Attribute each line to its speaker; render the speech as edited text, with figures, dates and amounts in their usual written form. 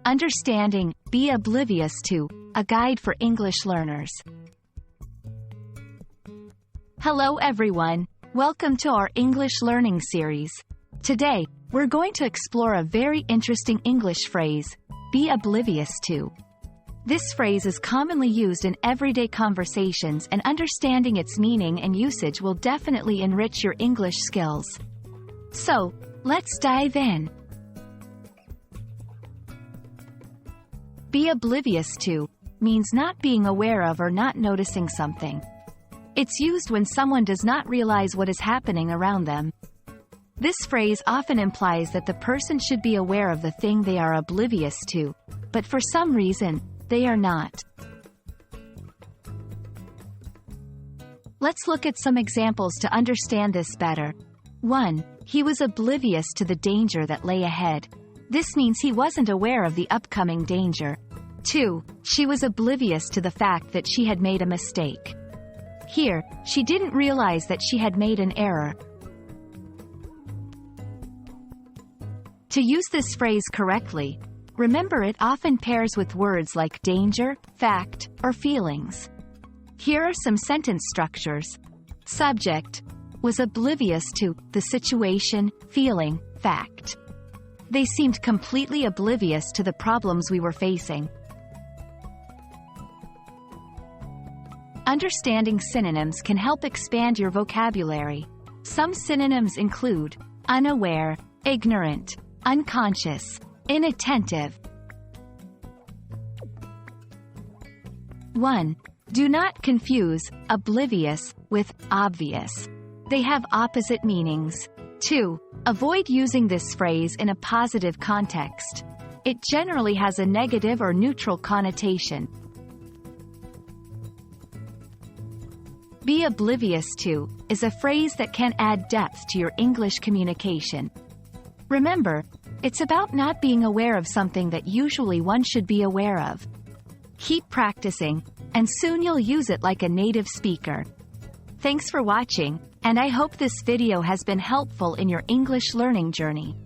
Speaker 1: Understanding, Be Oblivious To, a guide for English learners. Hello everyone, welcome to our English learning series. Today, we're going to explore a very interesting English phrase, be oblivious to. This phrase is commonly used in everyday conversations, and understanding its meaning and usage will definitely enrich your English skills. So, let's dive in. Be oblivious to means not being aware of or not noticing something. It's used when someone does not realize what is happening around them. This phrase often implies that the person should be aware of the thing they are oblivious to, but for some reason, they are not. Let's look at some examples to understand this better. 1. He was oblivious to the danger that lay ahead. This means he wasn't aware of the upcoming danger. 2. She was oblivious to the fact that she had made a mistake. Here, she didn't realize that she had made an error. To use this phrase correctly, remember it often pairs with words like danger, fact, or feelings. Here are some sentence structures. Subject was oblivious to the situation, feeling, fact. They seemed completely oblivious to the problems we were facing. Understanding synonyms can help expand your vocabulary. Some synonyms include unaware, ignorant, unconscious, inattentive. 1. Do not confuse oblivious with obvious. They have opposite meanings. 2. Avoid using this phrase in a positive context. It generally has a negative or neutral connotation. Be oblivious to is a phrase that can add depth to your English communication. Remember, it's about not being aware of something that usually one should be aware of. Keep practicing, and soon you'll use it like a native speaker. Thanks for watching, and I hope this video has been helpful in your English learning journey.